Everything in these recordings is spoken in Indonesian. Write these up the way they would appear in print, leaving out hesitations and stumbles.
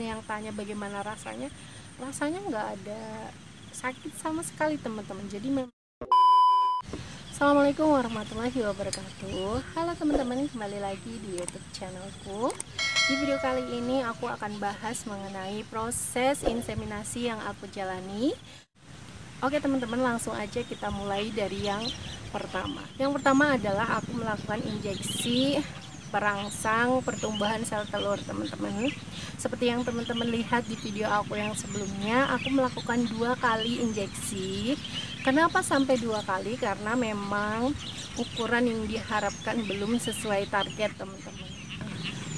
yang tanya bagaimana rasanya, rasanya nggak ada sakit sama sekali teman-teman. Jadi Assalamualaikum warahmatullahi wabarakatuh. Halo teman-teman, kembali lagi di YouTube channelku. Di video kali ini aku akan bahas mengenai proses inseminasi yang aku jalani. Oke teman-teman, langsung aja kita mulai dari yang pertama. Yang pertama adalah aku melakukan injeksi perangsang pertumbuhan sel telur teman-teman. Seperti yang teman-teman lihat di video aku yang sebelumnya, aku melakukan 2 kali injeksi. Kenapa sampai 2 kali? Karena memang ukuran yang diharapkan belum sesuai target teman-teman.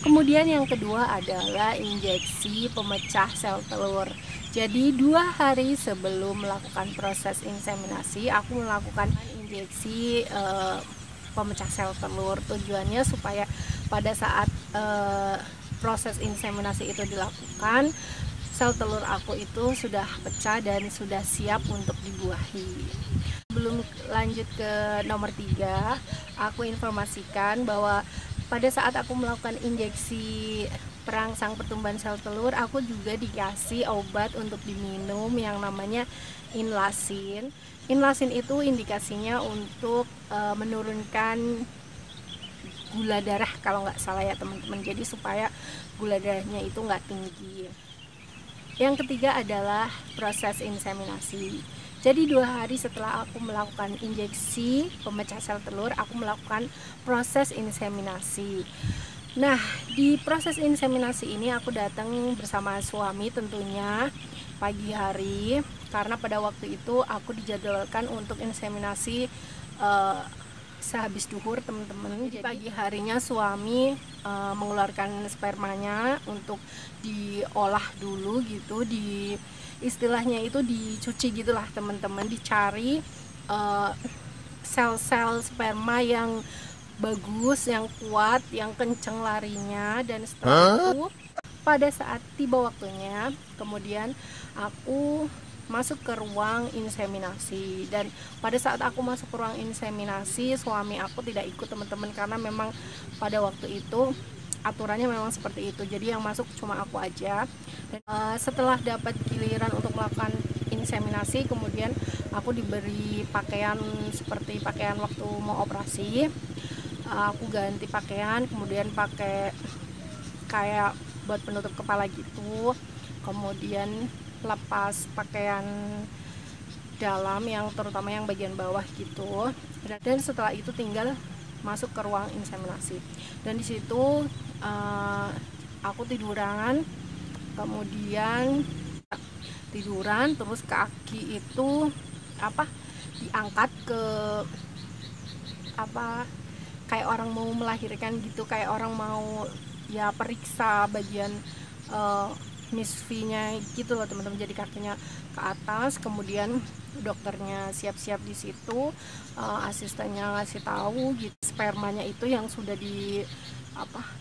Kemudian yang kedua adalah injeksi pemecah sel telur. Jadi 2 hari sebelum melakukan proses inseminasi, aku melakukan injeksi pemecah sel telur. Tujuannya supaya pada saat proses inseminasi itu dilakukan, sel telur aku itu sudah pecah dan sudah siap untuk dibuahi. Sebelum lanjut ke nomor 3, aku informasikan bahwa pada saat aku melakukan injeksi perangsang pertumbuhan sel telur, aku juga dikasih obat untuk diminum yang namanya Inlasin. Inlasin itu indikasinya untuk menurunkan gula darah kalau nggak salah ya teman-teman. Jadi supaya gula darahnya itu nggak tinggi. Yang ketiga adalah proses inseminasi. Jadi 2 hari setelah aku melakukan injeksi pemecah sel telur, aku melakukan proses inseminasi. Nah, di proses inseminasi ini aku datang bersama suami tentunya pagi hari, karena pada waktu itu aku dijadwalkan untuk inseminasi sehabis duhur teman-teman. Jadi pagi harinya suami mengeluarkan spermanya untuk diolah dulu gitu, di istilahnya itu dicuci gitulah teman-teman, dicari sel-sel sperma yang bagus, yang kuat, yang kenceng larinya. Dan setelah itu pada saat tiba waktunya, kemudian aku masuk ke ruang inseminasi. Dan pada saat aku masuk ke ruang inseminasi, suami aku tidak ikut teman-teman, karena memang pada waktu itu aturannya memang seperti itu. Jadi yang masuk cuma aku aja. Dan setelah dapat giliran untuk melakukan inseminasi, kemudian aku diberi pakaian seperti pakaian waktu mau operasi. Aku ganti pakaian, kemudian pakai kayak buat penutup kepala gitu, kemudian lepas pakaian dalam yang terutama yang bagian bawah gitu. Dan setelah itu tinggal masuk ke ruang inseminasi. Dan di situ aku tiduran, kemudian terus kaki itu diangkat ke kayak orang mau melahirkan gitu, kayak orang mau ya periksa bagian misfinya gitu loh teman-teman. Jadi kakinya ke atas, kemudian dokternya siap-siap di situ, asistennya ngasih tahu gitu spermanya itu yang sudah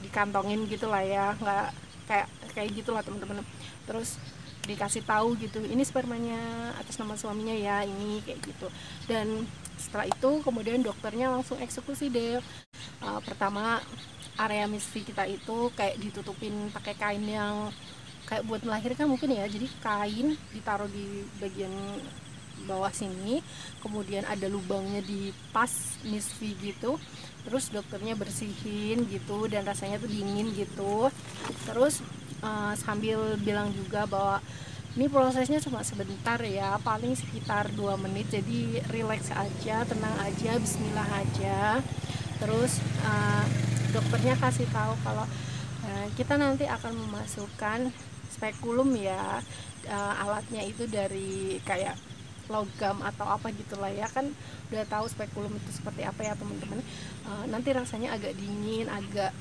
dikantongin gitulah ya, nggak kayak gitulah teman-teman. Terus dikasih tahu gitu, ini spermanya atas nama suaminya ya, ini kayak gitu. Dan setelah itu kemudian dokternya langsung eksekusi deh. Pertama, area misfi kita itu kayak ditutupin pakai kain yang kayak buat melahirkan mungkin ya. Jadi kain ditaruh di bagian bawah sini, kemudian ada lubangnya di pas misfi gitu. Terus dokternya bersihin gitu, dan rasanya tuh dingin gitu. Terus sambil bilang juga bahwa ini prosesnya cuma sebentar ya, paling sekitar 2 menit, jadi relax aja, tenang aja, bismillah aja. Terus dokternya kasih tahu kalau kita nanti akan memasukkan spekulum ya, alatnya itu dari kayak logam atau apa gitulah ya, kan udah tahu spekulum itu seperti apa ya teman-teman. Nanti rasanya agak dingin, agak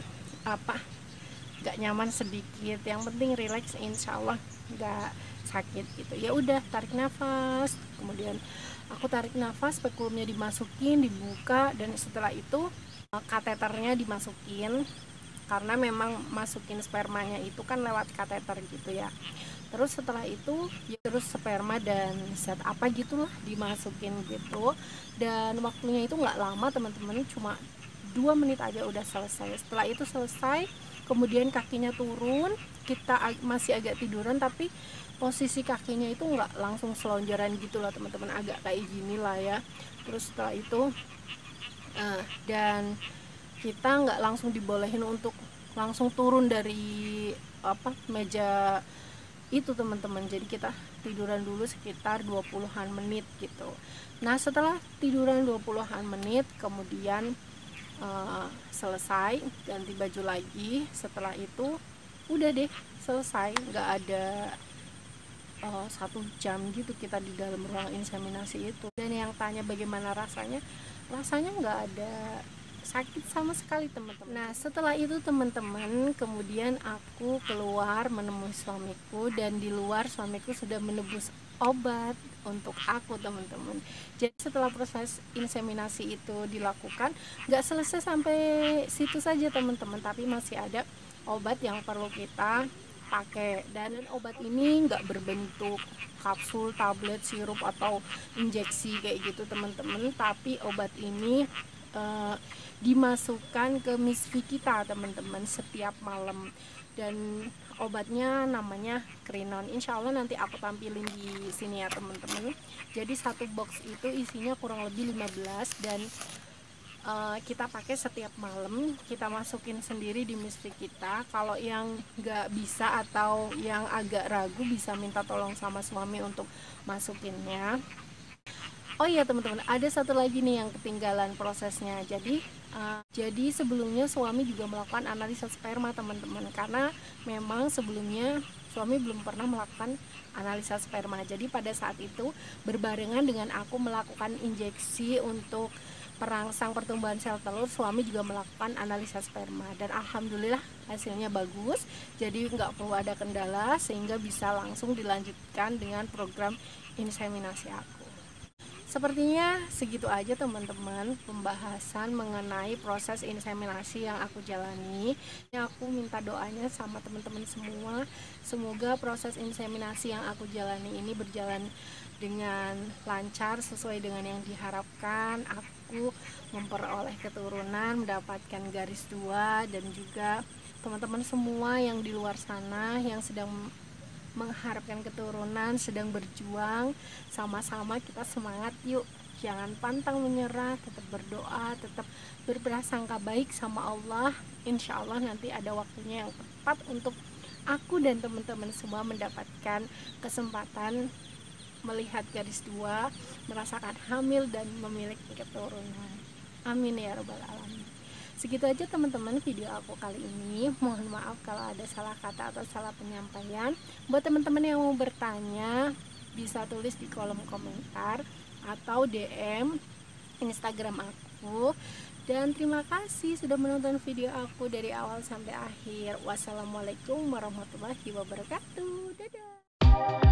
gak nyaman sedikit, yang penting relax, insya Allah gak sakit gitu. Ya udah, tarik nafas, kemudian aku tarik nafas, spekulumnya dimasukin, dibuka, dan setelah itu kateternya dimasukin, karena memang masukin spermanya itu kan lewat kateter gitu ya. Terus setelah itu ya terus sperma dan zat apa gitulah dimasukin gitu, dan waktunya itu nggak lama teman-teman, cuma 2 menit aja udah selesai. Setelah itu selesai, kemudian kakinya turun, kita masih agak tiduran, tapi posisi kakinya itu nggak langsung selonjoran gitu loh teman-teman, agak kayak gini lah ya. Terus setelah itu dan kita nggak langsung dibolehin untuk langsung turun dari meja itu teman-teman. Jadi kita tiduran dulu sekitar 20-an menit gitu. Nah setelah tiduran 20-an menit kemudian selesai, ganti baju lagi. Setelah itu udah deh selesai, nggak ada 1 jam gitu kita di dalam ruang inseminasi itu. Dan yang tanya bagaimana rasanya, rasanya nggak ada sakit sama sekali teman-teman. Nah setelah itu teman-teman, kemudian aku keluar menemui suamiku, dan di luar suamiku sudah menebus obat untuk aku teman-teman. Jadi setelah proses inseminasi itu dilakukan, nggak selesai sampai situ saja teman-teman, tapi masih ada obat yang perlu kita pakai. Dan obat ini nggak berbentuk kapsul, tablet, sirup atau injeksi kayak gitu teman-teman, tapi obat ini dimasukkan ke misfi kita teman-teman setiap malam. Dan obatnya namanya Krinon. Insya Allah nanti aku tampilin di sini ya teman-teman. Jadi 1 box itu isinya kurang lebih 15, dan kita pakai setiap malam. Kita masukin sendiri di misfi kita. Kalau yang nggak bisa atau yang agak ragu bisa minta tolong sama suami untuk masukinnya. Oh iya teman-teman, ada satu lagi nih yang ketinggalan prosesnya. Jadi sebelumnya suami juga melakukan analisa sperma teman-teman, karena memang sebelumnya suami belum pernah melakukan analisa sperma. Jadi pada saat itu berbarengan dengan aku melakukan injeksi untuk perangsang pertumbuhan sel telur, suami juga melakukan analisa sperma, dan alhamdulillah hasilnya bagus. Jadi nggak perlu ada kendala, sehingga bisa langsung dilanjutkan dengan program inseminasi aku. Sepertinya segitu aja teman-teman pembahasan mengenai proses inseminasi yang aku jalani. Aku minta doanya sama teman-teman semua, semoga proses inseminasi yang aku jalani ini berjalan dengan lancar sesuai dengan yang diharapkan. Aku memperoleh keturunan, mendapatkan garis 2, dan juga teman-teman semua yang di luar sana yang sedang mengharapkan keturunan, sedang berjuang, sama-sama kita semangat yuk, jangan pantang menyerah, tetap berdoa, tetap berprasangka baik sama Allah. Insya Allah nanti ada waktunya yang tepat untuk aku dan teman-teman semua mendapatkan kesempatan melihat garis 2, merasakan hamil dan memiliki keturunan. Amin ya rabbal alamin. Segitu aja teman-teman video aku kali ini. Mohon maaf kalau ada salah kata atau salah penyampaian. Buat teman-teman yang mau bertanya, bisa tulis di kolom komentar atau DM Instagram aku. Dan terima kasih sudah menonton video aku dari awal sampai akhir. Wassalamualaikum warahmatullahi wabarakatuh. Dadah.